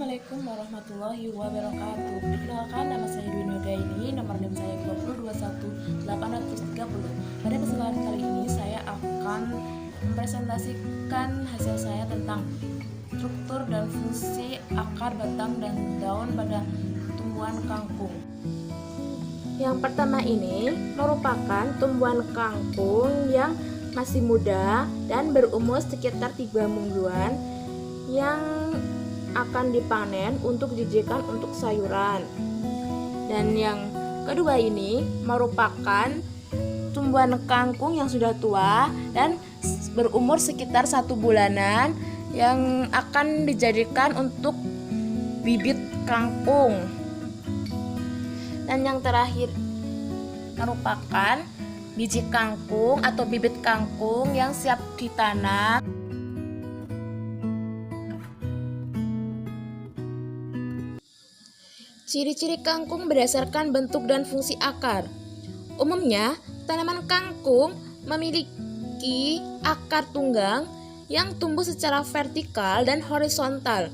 Assalamualaikum warahmatullahi wabarakatuh. Perkenalkan, nama saya Dwi Nurdaini, nomor NIM saya 2021830. Pada kesempatan kali ini saya akan mempresentasikan hasil saya tentang struktur dan fungsi akar, batang, dan daun pada tumbuhan kangkung. Yang pertama ini merupakan tumbuhan kangkung yang masih muda dan berumur sekitar 3 mingguan yang akan dipanen untuk dijadikan untuk sayuran. Dan yang kedua ini merupakan tumbuhan kangkung yang sudah tua dan berumur sekitar 1 bulanan yang akan dijadikan untuk bibit kangkung. Dan yang terakhir merupakan biji kangkung atau bibit kangkung yang siap ditanam. Ciri-ciri kangkung berdasarkan bentuk dan fungsi akar. Umumnya, tanaman kangkung memiliki akar tunggang yang tumbuh secara vertikal dan horizontal.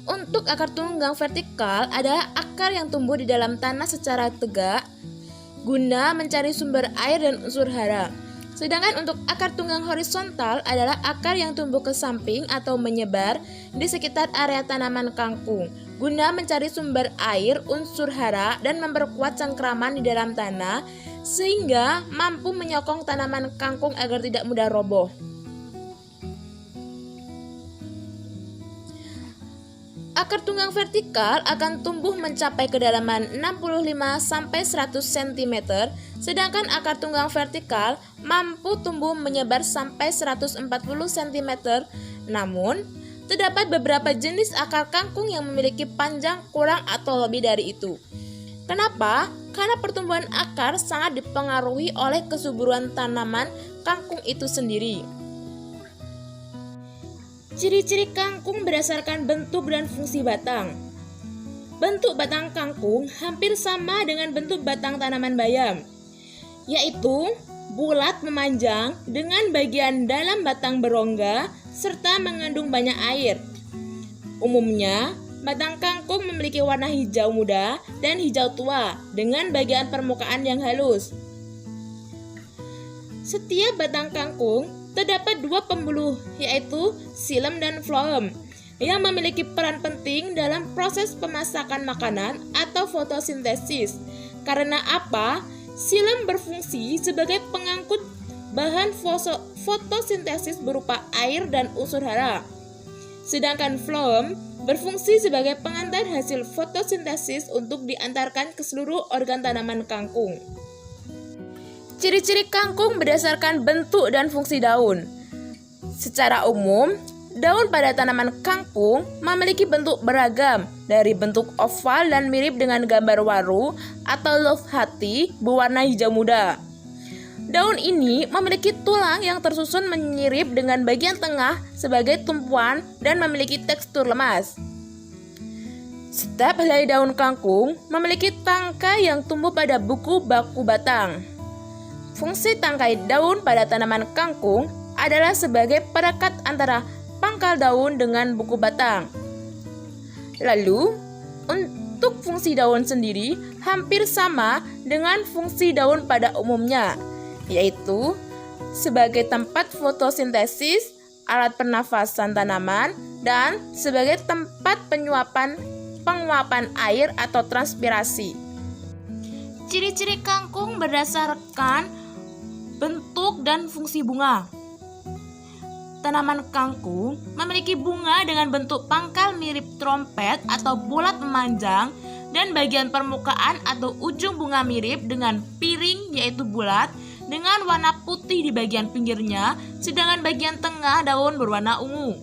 Untuk akar tunggang vertikal adalah akar yang tumbuh di dalam tanah secara tegak guna mencari sumber air dan unsur hara. Sedangkan untuk akar tunggang horizontal adalah akar yang tumbuh ke samping atau menyebar di sekitar area tanaman kangkung guna mencari sumber air, unsur hara, dan memperkuat cengkraman di dalam tanah sehingga mampu menyokong tanaman kangkung agar tidak mudah roboh. Akar tunggang vertikal akan tumbuh mencapai kedalaman 65-100 cm, sedangkan akar tunggang vertikal mampu tumbuh menyebar sampai 140 cm. Namun, terdapat beberapa jenis akar kangkung yang memiliki panjang kurang atau lebih dari itu. Kenapa? Karena pertumbuhan akar sangat dipengaruhi oleh kesuburan tanaman kangkung itu sendiri. Ciri-ciri kangkung berdasarkan bentuk dan fungsi batang. Bentuk batang kangkung hampir sama dengan bentuk batang tanaman bayam, yaitu bulat memanjang dengan bagian dalam batang berongga serta mengandung banyak air. Umumnya, batang kangkung memiliki warna hijau muda dan hijau tua dengan bagian permukaan yang halus. Setiap batang kangkung terdapat 2 pembuluh, yaitu xilem dan phloem, yang memiliki peran penting dalam proses pemasakan makanan atau fotosintesis. Karena apa? Xilem berfungsi sebagai pengangkut bahan fotosintesis berupa air dan unsur hara. Sedangkan phloem berfungsi sebagai pengantar hasil fotosintesis untuk diantarkan ke seluruh organ tanaman kangkung. Ciri-ciri kangkung berdasarkan bentuk dan fungsi daun. Secara umum, daun pada tanaman kangkung memiliki bentuk beragam, dari bentuk oval dan mirip dengan gambar waru atau love hati berwarna hijau muda. Daun ini memiliki tulang yang tersusun menyirip dengan bagian tengah sebagai tumpuan dan memiliki tekstur lemas. Setiap helai daun kangkung memiliki tangkai yang tumbuh pada buku baku batang. Fungsi tangkai daun pada tanaman kangkung adalah sebagai perekat antara pangkal daun dengan buku batang. Lalu, untuk fungsi daun sendiri hampir sama dengan fungsi daun pada umumnya, yaitu sebagai tempat fotosintesis, alat pernafasan tanaman, dan sebagai tempat penguapan air atau transpirasi. Ciri-ciri kangkung berdasarkan bentuk dan fungsi bunga. Tanaman kangkung memiliki bunga dengan bentuk pangkal mirip trompet atau bulat memanjang dan bagian permukaan atau ujung bunga mirip dengan piring yaitu bulat dengan warna putih di bagian pinggirnya, sedangkan bagian tengah daun berwarna ungu.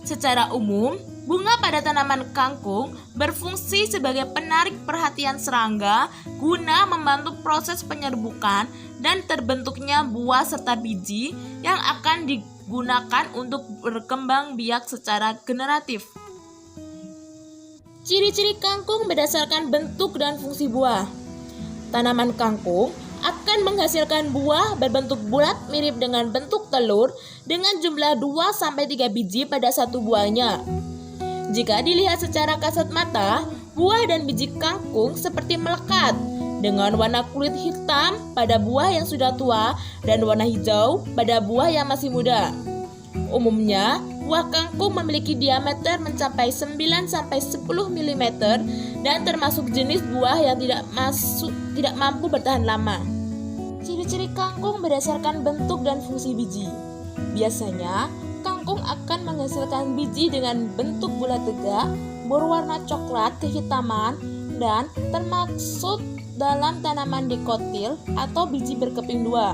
Secara umum, bunga pada tanaman kangkung berfungsi sebagai penarik perhatian serangga guna membantu proses penyerbukan dan terbentuknya buah serta biji yang akan digunakan untuk berkembang biak secara generatif. Ciri-ciri kangkung berdasarkan bentuk dan fungsi buah. Tanaman kangkung akan menghasilkan buah berbentuk bulat mirip dengan bentuk telur dengan jumlah 2-3 biji pada satu buahnya. Jika dilihat secara kasat mata, buah dan biji kangkung seperti melekat, dengan warna kulit hitam pada buah yang sudah tua dan warna hijau pada buah yang masih muda. Umumnya, buah kangkung memiliki diameter mencapai 9-10 mm dan termasuk jenis buah yang tidak mampu bertahan lama. Ciri-ciri kangkung berdasarkan bentuk dan fungsi biji. Biasanya, kangkung akan menghasilkan biji dengan bentuk bulat tegak, berwarna coklat kehitaman, dan termaksud dalam tanaman dikotil atau biji berkeping dua.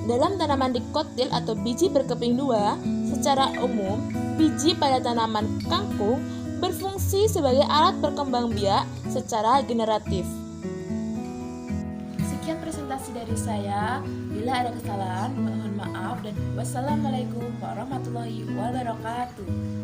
Dalam tanaman dikotil atau biji berkeping dua, secara umum, biji pada tanaman kangkung berfungsi sebagai alat berkembang biak secara generatif. Sekian presentasi dari saya. Bila ada kesalahan, mohon maaf dan wassalamualaikum warahmatullahi wabarakatuh.